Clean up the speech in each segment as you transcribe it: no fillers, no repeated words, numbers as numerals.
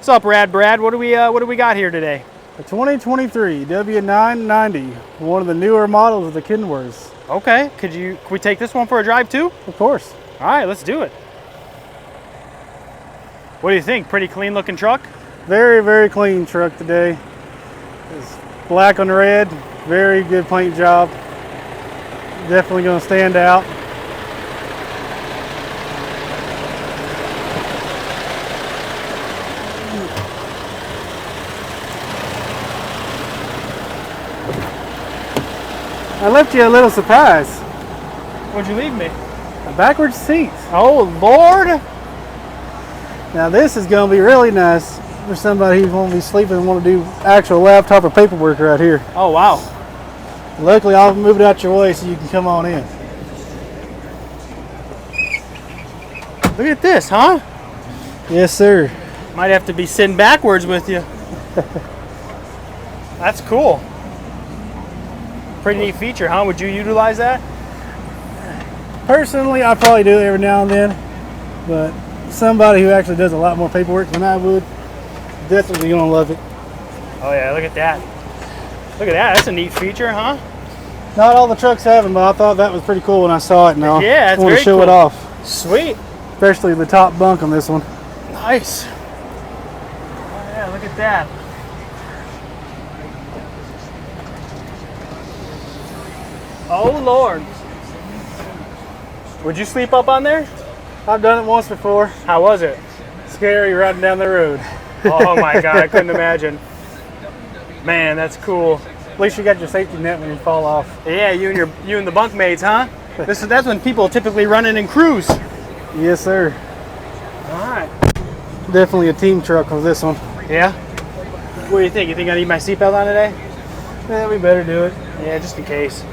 What's up, Rad Brad? What do we got here today? A 2023 W990, one of the newer models of the Kenworths. Okay, can we take this one for a drive too? Of course. All right, let's do it. What do you think? Pretty clean looking truck? Very, very clean truck today. It's black on red, very good paint job. Definitely going to stand out. I left you a little surprise. What'd you leave me? A backwards seat. Oh, Lord. Now this is going to be really nice for somebody who's going to be sleeping and want to do actual laptop or paperwork right here. Oh, wow. Luckily, I'll move it out your way so you can come on in. Look at this, huh? Yes, sir. Might have to be sitting backwards with you. That's cool. Pretty neat feature, huh? Would you utilize that? Personally, I probably do it every now and then, but somebody who actually does a lot more paperwork than I would, definitely gonna love it. Oh yeah, look at that. Look at that, that's a neat feature, huh? Not all the trucks have them, but I thought that was pretty cool when I saw it, and I want to show it off. Sweet. Especially the top bunk on this one. Nice. Oh yeah, look at that. Oh Lord. Would you sleep up on there? I've done it once before. How was it? Scary riding down the road. Oh my God, I couldn't imagine. Man, that's cool. At least you got your safety net when you fall off. Yeah, you and the bunkmates, huh? That's when people typically run in and cruise. Yes, sir. All right. Definitely a team truck with this one. Yeah? What do you think? You think I need my seatbelt on today? Yeah, we better do it. Yeah, just in case.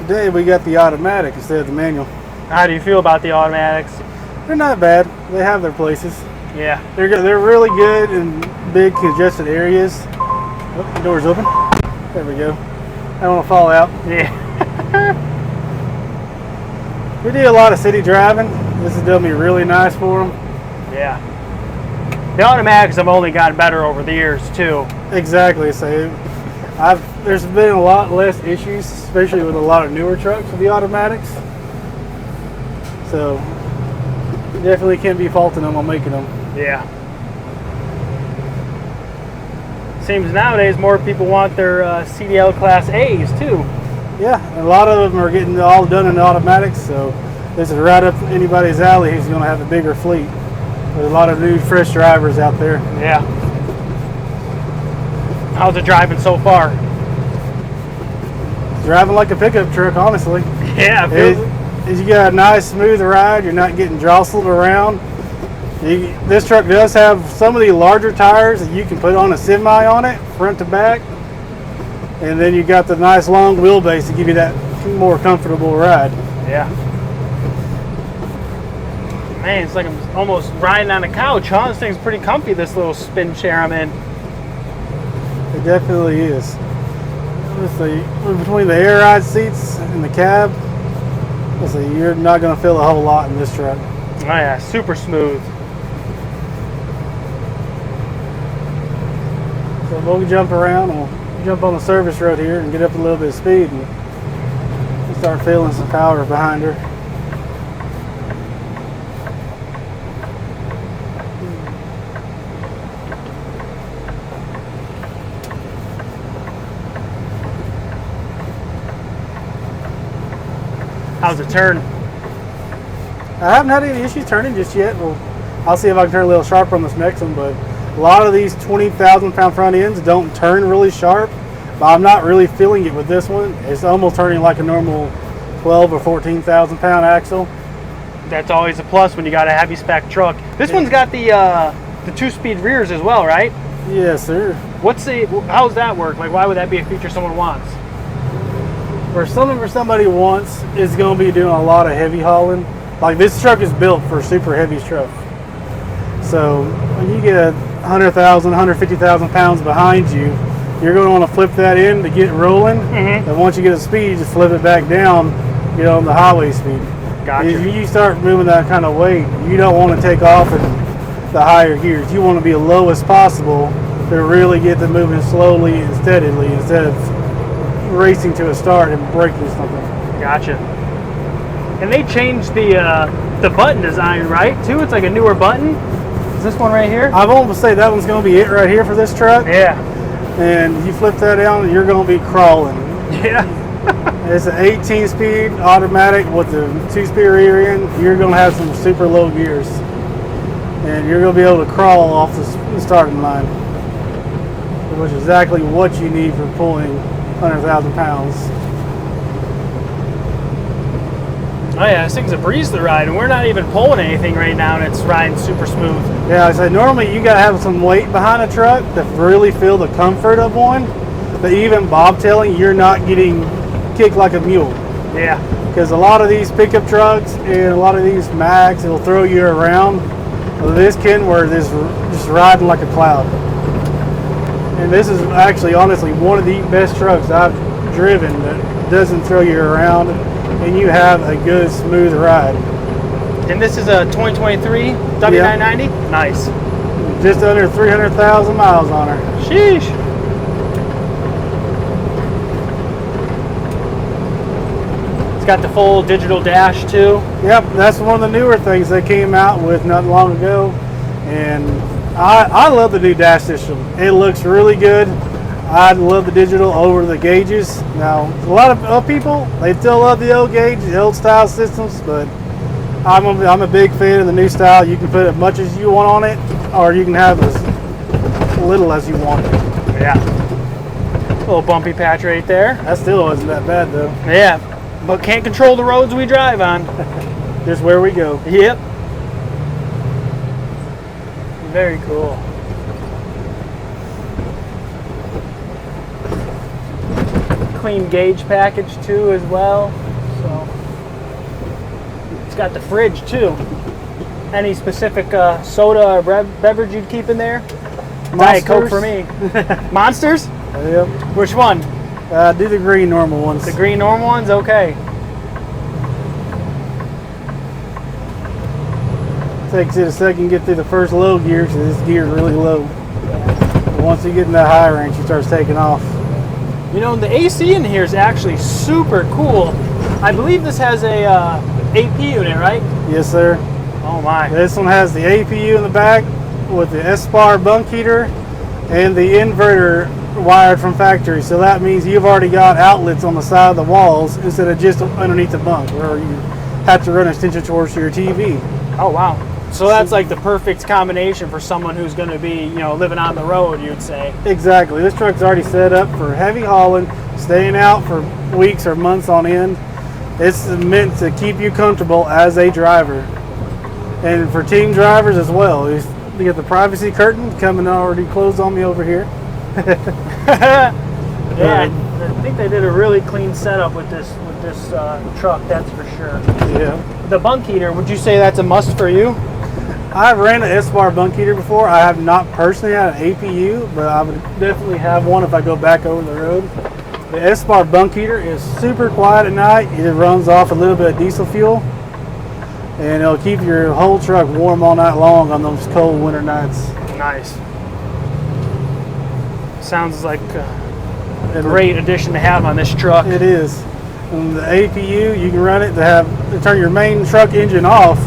Today we got the automatic instead of the manual. How do you feel about the automatics? They're not bad. They have their places. Yeah. They're really good in big congested areas. Oh, the door's open. There we go. I don't want to fall out. Yeah. We do a lot of city driving. This is going to be really nice for them. Yeah. The automatics have only gotten better over the years too. Exactly. So there's been a lot less issues, especially with a lot of newer trucks with the automatics. So definitely can't be faulting them on making them. Yeah. Seems nowadays more people want their CDL Class A's too. Yeah, and a lot of them are getting all done in the automatics, so this is right up anybody's alley who's going to have a bigger fleet. There's a lot of new, fresh drivers out there. Yeah. How's it driving so far? Driving like a pickup truck, honestly. Yeah, you got a nice, smooth ride. You're not getting jostled around. This truck does have some of the larger tires that you can put on a semi on it, front to back. And then you got the nice long wheelbase to give you that more comfortable ride. Yeah. Man, it's like I'm almost riding on a couch, huh? This thing's pretty comfy, this little spin chair I'm in. It definitely is. Let's see, between the air ride seats and the cab, let's see, you're not going to feel a whole lot in this truck. Oh yeah, super smooth. So we'll jump around and we'll jump on the service road here and get up a little bit of speed and start feeling some power behind her. How's it turn? I haven't had any issues turning just yet. Well, I'll see if I can turn a little sharper on this next one, but a lot of these 20,000 pound front ends don't turn really sharp, but I'm not really feeling it with this one. It's almost turning like a normal 12 or 14,000 pound axle. That's always a plus when you got a heavy spec truck. This one's got the 2-speed rears as well, right? Yes, sir. How's that work? Like, why would that be a feature someone wants? For somebody who wants is going to be doing a lot of heavy hauling. Like, this truck is built for super heavy truck. So when you get 100,000, 150,000 pounds behind you, you're going to want to flip that in to get rolling. And once you get a speed, just flip it back down, get on the highway speed. Gotcha. If you start moving that kind of weight, you don't want to take off in the higher gears. You want to be low as possible to really get them moving slowly and steadily instead of racing to a start and breaking something. Gotcha. And they changed the button design, right? Too. It's like a newer button. Is this one right here? I won't say that one's going to be it right here for this truck. Yeah. And you flip that down, you're going to be crawling. Yeah. It's an 18-speed automatic with the 2-speed rear end. You're going to have some super low gears, and you're going to be able to crawl off the starting line, which is exactly what you need for pulling 100,000 pounds. Oh yeah, this thing's a breeze to ride, and we're not even pulling anything right now, and it's riding super smooth. Yeah, I said normally you got to have some weight behind a truck to really feel the comfort of one, but even bobtailing, you're not getting kicked like a mule. Yeah. Because a lot of these pickup trucks and a lot of these Macs, it'll throw you around. Well, this Kenworth is just riding like a cloud. And this is actually, honestly, one of the best trucks I've driven that doesn't throw you around, and you have a good, smooth ride. And this is a 2023 W990? Yeah. Nice. Just under 300,000 miles on her. Sheesh. It's got the full digital dash too. Yep, that's one of the newer things they came out with not long ago. And I love the new dash system. It looks really good. I love the digital over the gauges. Now, a lot of people, they still love the old gauge, the old style systems, but I'm a big fan of the new style. You can put as much as you want on it, or you can have as little as you want. Yeah. A little bumpy patch right there. That still wasn't that bad though. Yeah, but can't control the roads we drive on. Just where we go. Yep. Very cool. Clean gauge package too as well. So it's got the fridge too. Any specific soda or beverage you'd keep in there? Diet Coke for me. Monsters? Yep. Which one? Do the green normal ones. The green normal ones? Okay. Takes it a second to get through the first low gear because this gear is really low. But once you get in that high range, it starts taking off. You know, the AC in here is actually super cool. I believe this has a AP unit, right? Yes, sir. Oh my. This one has the APU in the back with the S-bar bunk heater and the inverter wired from factory. So that means you've already got outlets on the side of the walls instead of just underneath the bunk where you have to run extension cords to your TV. Oh wow. So that's like the perfect combination for someone who's going to be, you know, living on the road, you'd say. Exactly. This truck's already set up for heavy hauling, staying out for weeks or months on end. It's meant to keep you comfortable as a driver. And for team drivers as well. You get the privacy curtain coming already closed on me over here. Yeah, I think they did a really clean setup with this truck, that's for sure. Yeah. The bunk heater, would you say that's a must for you? I've ran an S-bar bunk heater before. I have not personally had an APU, but I would definitely have one if I go back over the road. The S-bar bunk heater is super quiet at night. It runs off a little bit of diesel fuel, and it'll keep your whole truck warm all night long on those cold winter nights. Nice. Sounds like a great addition to have on this truck. It is. And the APU, you can run it to turn your main truck engine off.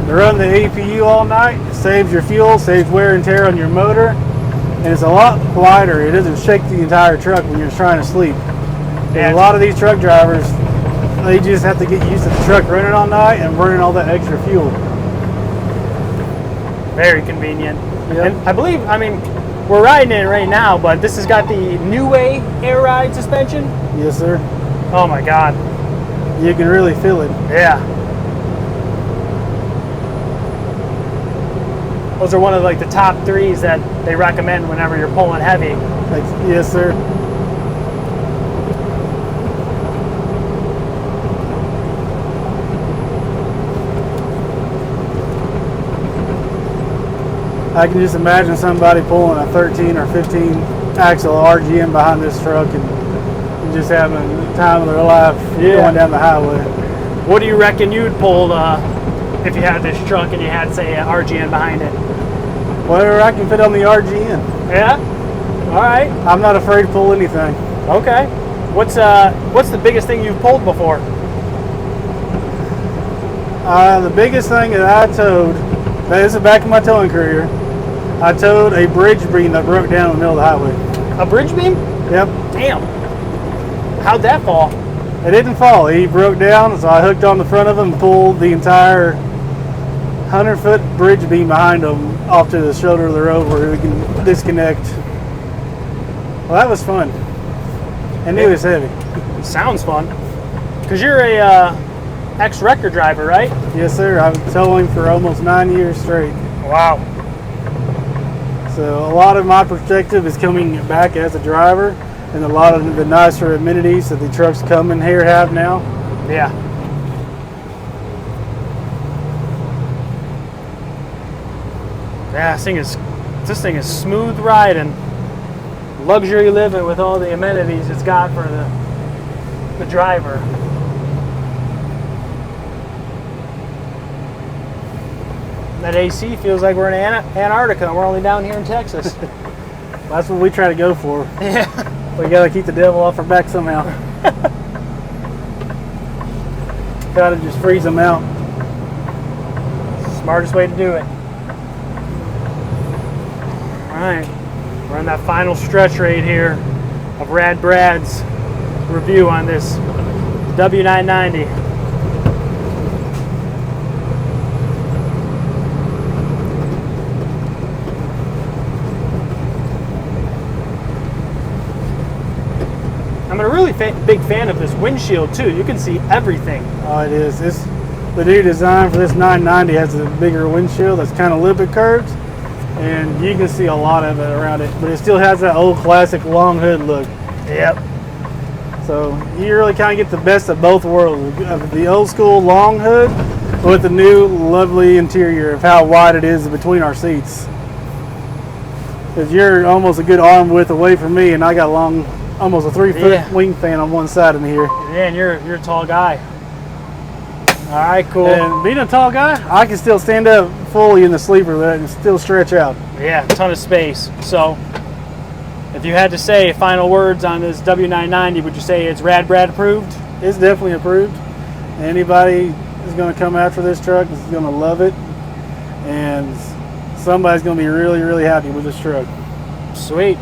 To run the APU all night, it saves your fuel, saves wear and tear on your motor, and it's a lot quieter. It doesn't shake the entire truck when you're trying to sleep. And a lot of these truck drivers, they just have to get used to the truck running all night and burning all that extra fuel. Very convenient. Yep. And I believe, I mean, we're riding it right now, but this has got the New Way air ride suspension. Yes, sir. Oh my God. You can really feel it. Yeah. Those are one of like the top threes that they recommend whenever you're pulling heavy. Yes, sir. I can just imagine somebody pulling a 13 or 15 axle RGM behind this truck and just having the time of their life going down the highway. What do you reckon you'd pull if you had this truck and you had, say, an RGN behind it? Whatever I can fit on the RGN. Yeah? All right. I'm not afraid to pull anything. Okay. What's the biggest thing you've pulled before? The biggest thing that I towed, this is back in my towing career, I towed a bridge beam that broke down in the middle of the highway. A bridge beam? Yep. Damn. How'd that fall? It didn't fall. He broke down, so I hooked on the front of him and pulled the entire 100-foot bridge beam behind him off to the shoulder of the road where we can disconnect. Well, that was fun. And it was heavy. Sounds fun. Because you're a ex-wrecker driver, right? Yes, sir. I've been towing for almost 9 years straight. Wow. So a lot of my perspective is coming back as a driver, and a lot of the nicer amenities that the trucks come in here have now. Yeah. Yeah, this thing is smooth riding, luxury living with all the amenities it's got for the driver. That AC feels like we're in Antarctica and we're only down here in Texas. That's what we try to go for. Yeah. We gotta keep the devil off our back somehow. Gotta just freeze them out. Smartest way to do it. Alright, we're on that final stretch right here of Rad Brad's review on this W990. I'm a really big fan of this windshield too. You can see everything. Oh, it is. The new design for this 990 has a bigger windshield that's kind of lip curved, and you can see a lot of it around it, but it still has that old classic long hood look. Yep. So you really kind of get the best of both worlds, of the old school long hood with the new lovely interior of how wide it is between our seats. Because you're almost a good arm width away from me, and I got almost a 3-foot wing fan on one side of me here. Yeah, and you're a tall guy. All right, cool. And being a tall guy, I can still stand up fully in the sleeper with it and still stretch out. Yeah, ton of space. So, if you had to say final words on this W990, would you say it's Rad Brad approved? It's definitely approved. Anybody is going to come after this truck is going to love it, and somebody's going to be really, really happy with this truck. Sweet.